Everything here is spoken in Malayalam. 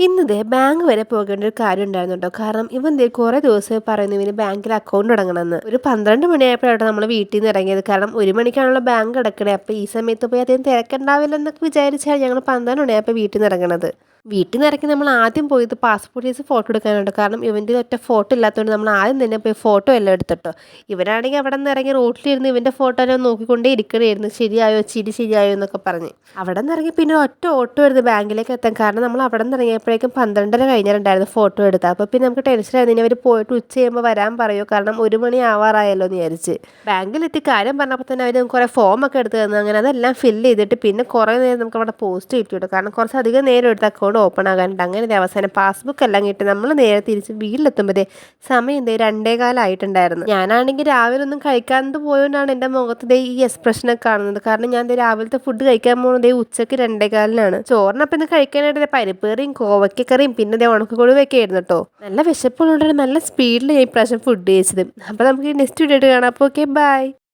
ഇന്നതേ ബാങ്ക് വരെ പോകേണ്ട ഒരു കാര്യം ഉണ്ടായിരുന്നു കേട്ടോ. കാരണം ഇവൻ ദേ കുറേ ദിവസമായി പറയുന്നു ഇവന് ബാങ്കിൽ അക്കൗണ്ട് തുടങ്ങണമെന്ന്. ഒരു 12 മണിയായപ്പോഴാണ് നമ്മൾ വീട്ടിൽ നിന്ന് ഇറങ്ങിയത്. കാരണം 1 മണിക്കാണല്ലോ ബാങ്ക് അടക്കണേ. അപ്പോൾ ഈ സമയത്ത് പോയി അധികം തിരക്കുണ്ടാവില്ലെന്നൊക്കെ വിചാരിച്ചാണ് ഞങ്ങൾ 12 മണിയായപ്പോൾ വീട്ടിൽ നിന്ന് ഇറങ്ങണത്. വീട്ടിൽ നിന്ന് ഇറക്കി നമ്മൾ ആദ്യം പോയത് പാസ്പോർട്ട് സൈസ് ഫോട്ടോ എടുക്കാനുണ്ട്. കാരണം ഇവൻ്റെ ഒറ്റ ഫോട്ടോ ഇല്ലാത്തതുകൊണ്ട് നമ്മൾ ആദ്യം തന്നെ പോയി ഫോട്ടോ എല്ലാം എടുത്തിട്ടോ. ഇവനാണെങ്കിൽ അവിടെ നിന്ന് ഇറങ്ങി റോട്ടിലിരുന്ന് ഇവൻ്റെ ഫോട്ടോ എല്ലാം നോക്കിക്കൊണ്ടേ ഇരിക്കണമായിരുന്നു. ശരിയായോ ശരിയായോ എന്നൊക്കെ പറഞ്ഞ് അവിടെ നിന്ന് ഇറങ്ങി പിന്നെ ഒറ്റ ഓട്ടോ എടുത്ത് ബാങ്കിലേക്ക് എത്താൻ. കാരണം നമ്മൾ അവിടെ നിന്ന് ഇറങ്ങിയപ്പോഴേക്കും 12:30 കഴിഞ്ഞിട്ടുണ്ടായിരുന്നു ഫോട്ടോ എടുത്ത്. അപ്പോൾ പിന്നെ നമുക്ക് ടെൻഷനായിരുന്നു ഇനി അവർ പോയിട്ട് ഉച്ച ചെയ്യുമ്പോൾ വരാൻ പറയുമോ. കാരണം 1 മണി ആവാറായല്ലോ എന്ന് വിചാരിച്ച് ബാങ്കിലെത്തി കാര്യം പറഞ്ഞപ്പോൾ തന്നെ അവർ കുറേ ഫോമൊക്കെ എടുത്ത് തന്നു. അങ്ങനെ അതെല്ലാം ഫില്ല് ചെയ്തിട്ട് പിന്നെ കുറേ നേരം നമുക്ക് അവിടെ പോസ്റ്റ് കിട്ടിയിട്ടു. കാരണം കുറച്ചധികം നേരം എടുത്ത് അക്കൗണ്ട് ഓപ്പൺ ആകാനുണ്ട്. അങ്ങനെ അവസാനം പാസ്ബുക്ക് എല്ലാം കിട്ടി നമ്മൾ നേരെ തിരിച്ച് വീട്ടിലെത്തുമ്പോഴേ സമയം എന്തേ 2:15 ആയിട്ടുണ്ടായിരുന്നു. ഞാനാണെങ്കിൽ രാവിലെ ഒന്നും കഴിക്കാണ്ട് പോയതുകൊണ്ടാണ് എൻ്റെ മുഖത്ത് ഈ എക്സ്പ്രഷനൊക്കെ കാണുന്നത്. കാരണം ഞാൻ രാവിലത്തെ ഫുഡ് കഴിക്കാൻ പോകുന്നത് ഉച്ചയ്ക്ക് 2:15 ചോറിനപ്പം ഇന്ന് കഴിക്കാനായിട്ട് പരിപ്പ് കറിയും കോവയ്ക്കറിയും പിന്നെ ഉണക്കക്കൊടുവൊക്കെ ആയിരുന്നു കേട്ടോ. നല്ല വിശപ്പുള്ളതുകൊണ്ടാണ് നല്ല സ്പീഡിൽ ഞാൻ ഇപ്രാവശ്യം ഫുഡ് കഴിച്ചത്. അപ്പോൾ നമുക്ക് നെക്സ്റ്റ് വീഡിയോ ആയിട്ട് കാണാം. അപ്പോൾ ഓക്കെ ബൈ.